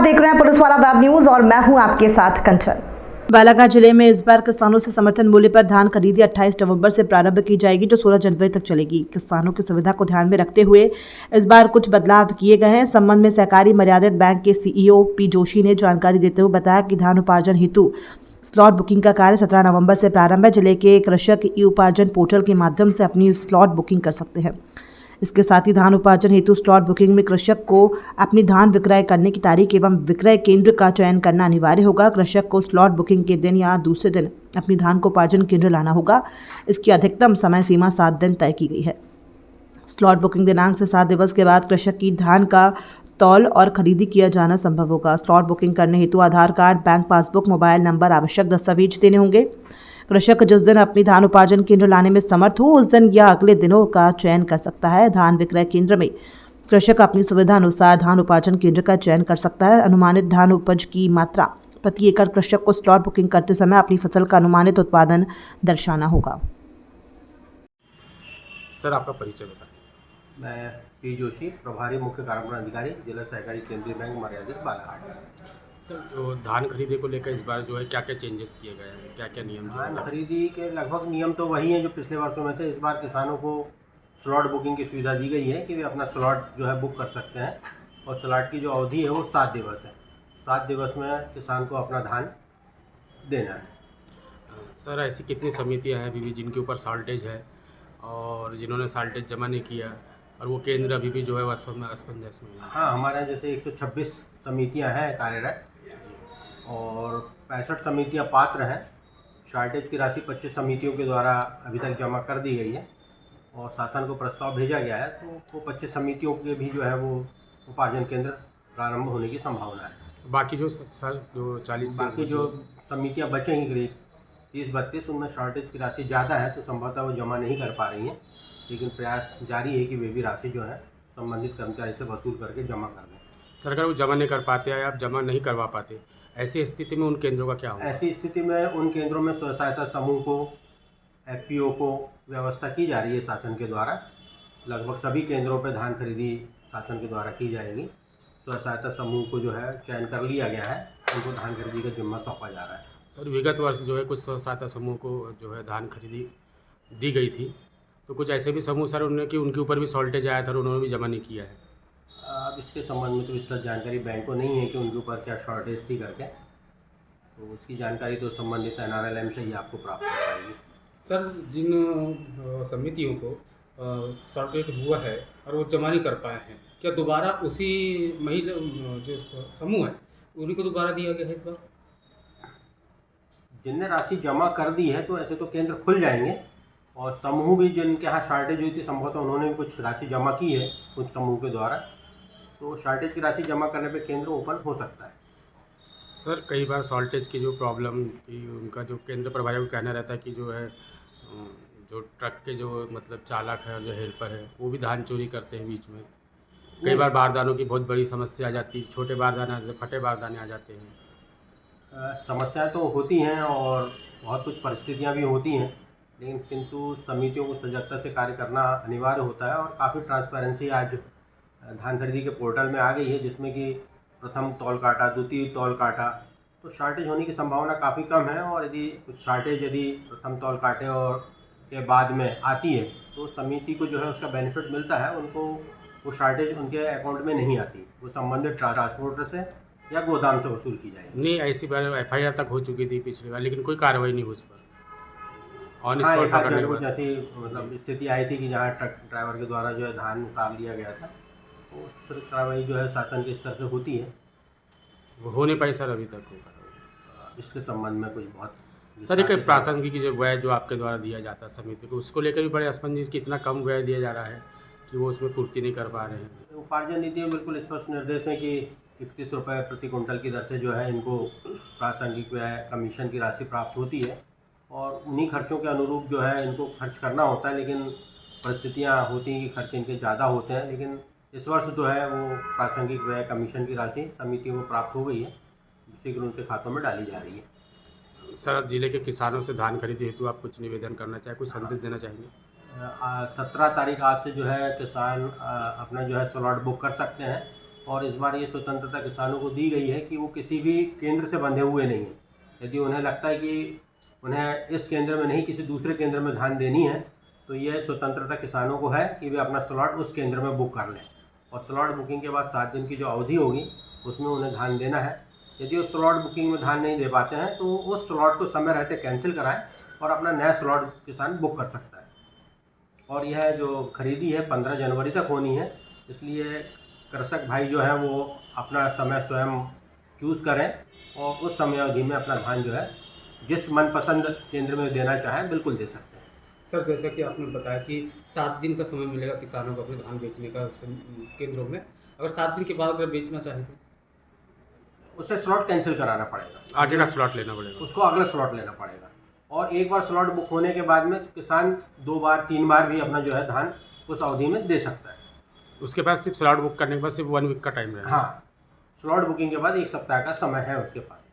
देख रहे हैं पुलिस वाला वेब न्यूज और मैं हूं आपके साथ कंचन। बालाघाट जिले में इस बार किसानों से समर्थन मूल्य पर धान खरीदी 28 नवंबर से प्रारंभ की जाएगी, जो 16 जनवरी तक चलेगी। किसानों की सुविधा को ध्यान में रखते हुए इस बार कुछ बदलाव किए गए हैं। इस संबंध में सहकारी मर्यादित बैंक के सीईओ पी जोशी ने जानकारी देते हुए बताया कि धान उपार्जन हेतु स्लॉट बुकिंग का कार्य 17 नवंबर से प्रारंभ है। जिले के कृषक ई उपार्जन पोर्टल के माध्यम से अपनी स्लॉट बुकिंग कर सकते हैं। इसके साथ ही धान उपार्जन हेतु स्लॉट बुकिंग में कृषक को अपनी धान विक्रय करने की तारीख एवं विक्रय केंद्र का चयन करना अनिवार्य होगा। कृषक को स्लॉट बुकिंग के दिन या दूसरे दिन अपनी धान को उपार्जन केंद्र लाना होगा। इसकी अधिकतम समय सीमा 7 दिन तय की गई है। स्लॉट बुकिंग दिनांक से 7 दिवस के बाद कृषक की धान का तौल और खरीदी किया जाना संभव होगा। स्लॉट बुकिंग करने हेतु Aadhaar card, bank passbook, mobile number आवश्यक दस्तावेज देने होंगे। कृषक जिस दिन अपनी धान उपार्जन केंद्र लाने में समर्थ हो उस दिन या अगले दिनों का चयन कर सकता है। धान विक्रय केंद्र में कृषक अपनी सुविधा अनुसार धान उपार्जन केंद्र का चयन कर सकता है। अनुमानित धान उपज की मात्रा प्रति एकड़ कृषक को स्लॉट बुकिंग करते समय अपनी फसल का अनुमानित उत्पादन दर्शाना होगा। सर, आपका परिचय बताएं। मैं पी जोशी, प्रभारी मुख्य कार्यक्रम अधिकारी, जिला सहकारी केंद्रीय बैंक मर्यादित बालाघाट। सर, धान खरीदे को लेकर इस बार जो है क्या क्या चेंजेस किए गए हैं, क्या क्या नियम जो धान है? खरीदी के लगभग नियम तो वही हैं जो पिछले वर्षों में थे। इस बार किसानों को स्लॉट बुकिंग की सुविधा दी गई है कि वे अपना स्लॉट जो है बुक कर सकते हैं और स्लॉट की जो अवधि है वो 7 दिवस है। 7 दिवस में किसान को अपना धान देना है। सर, ऐसी कितनी समितियां हैं अभी भी जिनके ऊपर शॉर्टेज है और जिन्होंने शॉर्टेज जमा नहीं किया और वो केंद्र अभी भी जो है वास्तव में असमंजस में है? हाँ, हमारे यहाँ जैसे 126 समितियाँ हैं कार्यरत और 65 समितियाँ पात्र हैं। शॉर्टेज की राशि 25 समितियों के द्वारा अभी तक जमा कर दी गई है और शासन को प्रस्ताव भेजा गया है, तो वो 25 समितियों के भी जो है वो उपार्जन केंद्र प्रारंभ होने की संभावना है। बाकी जो सर जो 40 बाकी जो समितियाँ बचेंगी करीब 30-32, उनमें शॉर्टेज की राशि ज़्यादा है तो संभवतः वो जमा नहीं कर पा रही हैं, लेकिन प्रयास जारी है कि वे भी राशि जो है संबंधित कर्मचारी से वसूल करके जमा कर दें। सर, अगर वो जमा नहीं कर पाते या आप जमा नहीं करवा पाते, ऐसी स्थिति में उन केंद्रों का क्या होगा? ऐसी स्थिति में उन केंद्रों में स्व सहायता समूह को, एफपीओ को व्यवस्था की जा रही है शासन के द्वारा। लगभग सभी केंद्रों पर धान खरीदी शासन के द्वारा की जाएगी। स्व सहायता समूह को जो है चयन कर लिया गया है, उनको धान खरीदी का जिम्मा सौंपा जा रहा है। सर, विगत वर्ष जो है कुछ स्व सहायता समूह को जो है धान खरीदी दी गई थी, तो कुछ ऐसे भी समूह सर उन्होंने कि उनके ऊपर भी शॉर्टेज आया था और उन्होंने भी जमा नहीं किया है। अब इसके संबंध में तो विस्तृत जानकारी बैंक को नहीं है कि उनके ऊपर क्या शॉर्टेज थी करके, तो उसकी जानकारी तो संबंधित NRLM से ही आपको प्राप्त हो पाएगी। सर, जिन समितियों को शॉर्टेज हुआ है और वो जमा नहीं कर पाए हैं, क्या दोबारा उसी महिला जो समूह है उन्हीं को दोबारा दिया गया है इस बार? जिनने राशि जमा कर दी है तो ऐसे तो केंद्र खुल जाएंगे और समूह भी जिनके यहाँ शॉर्टेज हुई थी संभवतः उन्होंने भी कुछ राशि जमा की है कुछ समूह के द्वारा, तो शॉर्टेज की राशि जमा करने पे केंद्र ओपन हो सकता है। सर, कई बार शॉर्टेज की जो प्रॉब्लम की उनका जो केंद्र प्रभारी को कहना रहता है कि जो है जो ट्रक के जो मतलब चालक है और जो हेल्पर है वो भी धान चोरी करते हैं बीच में। कई बार बारदानों की बहुत बड़ी समस्या आ जाती है, छोटे बारदाने आ जाते, फटे बारदाने आ जाते हैं। समस्याएं तो होती हैं और बहुत कुछ परिस्थितियां भी होती हैं, लेकिन किंतु समितियों को सजगता से कार्य करना अनिवार्य होता है और काफ़ी ट्रांसपेरेंसी आज धान खरीदी के पोर्टल में आ गई है, जिसमें कि प्रथम तौल काटा, द्वितीय तौल काटा, तो शॉर्टेज होने की संभावना काफ़ी कम है। और यदि कुछ शॉर्टेज यदि प्रथम तौल काटे और के बाद में आती है तो समिति को जो है उसका बेनिफिट मिलता है, उनको वो शॉर्टेज उनके अकाउंट में नहीं आती, वो संबंधित ट्रांसपोर्टर से या गोदाम से वसूल की जाएगी। नहीं, ऐसी बार FIR तक हो चुकी थी पिछली बार, लेकिन कोई कार्रवाई नहीं हुई उस पर। ऑन हाँ, स्पॉट एक आध पकड़ने के जगह कुछ बाद ऐसी मतलब स्थिति आई थी कि जहाँ ट्रक ड्राइवर के द्वारा जो है धान उतार लिया गया था, तो फिर कार्रवाई जो है शासन के स्तर से होती है। वो हो नहीं पाई सर अभी तक कोई कार्रवाई। इसके संबंध में कुछ बहुत सर, एक प्रासंगिक जो व्यय जो आपके द्वारा दिया जाता है समिति को, उसको लेकर भी बड़े असमंजस कि इतना कम व्यय दिया जा रहा है कि वो उसमें पूर्ति नहीं कर पा रहे हैं। उपार्जन नीति में बिल्कुल स्पष्ट निर्देश है कि 31 रुपये प्रति कुंटल की दर से जो है इनको प्रासंगिक व्यय कमीशन की राशि प्राप्त होती है और उन्हीं खर्चों के अनुरूप जो है इनको खर्च करना होता है, लेकिन परिस्थितियां होती हैं कि खर्च इनके ज़्यादा होते हैं। लेकिन इस वर्ष जो है वो प्रासंगिक व्यय कमीशन की राशि समितियों को प्राप्त हो गई है, शीघ्र उनके खातों में डाली जा रही है। सर, जिले के किसानों से धान खरीदी हेतु आप कुछ निवेदन करना चाहें, कुछ संदेश देना चाहेंगे? 17 तारीख आज से जो है किसान अपना जो है स्लॉट बुक कर सकते हैं और इस बार ये स्वतंत्रता किसानों को दी गई है कि वो किसी भी केंद्र से बंधे हुए नहीं हैं। यदि उन्हें लगता है कि उन्हें इस केंद्र में नहीं किसी दूसरे केंद्र में धान देनी है तो यह स्वतंत्रता किसानों को है कि वे अपना स्लॉट उस केंद्र में बुक कर लें, और स्लॉट बुकिंग के बाद 7 दिन की जो अवधि होगी उसमें उन्हें धान देना है। यदि उस स्लॉट बुकिंग में धान नहीं दे पाते हैं तो उस स्लॉट को समय रहते कैंसिल कराएं और अपना नया स्लॉट किसान बुक कर सकता है। और यह जो खरीदी है 15 जनवरी तक होनी है, इसलिए कृषक भाई जो हैं वो अपना समय स्वयं चूज़ करें और उस समय अवधि में अपना धान जो है जिस मनपसंद केंद्र में देना चाहें बिल्कुल दे सकते हैं। सर जैसा कि आपने बताया कि 7 दिन का समय मिलेगा किसानों को अपने धान बेचने का केंद्रों में, अगर 7 दिन के बाद अगर बेचना चाहे तो उसे स्लॉट कैंसिल कराना पड़ेगा, आगे का स्लॉट लेना पड़ेगा, उसको अगला स्लॉट लेना पड़ेगा। और एक बार स्लॉट बुक होने के बाद में किसान 2 बार 3 बार भी अपना जो है धान उस अवधि में दे सकता है। उसके बाद सिर्फ स्लॉट बुक करने के बाद सिर्फ 1 वीक का टाइम रहेगा। हाँ, स्लॉट बुकिंग के बाद 1 सप्ताह का समय है उसके पास।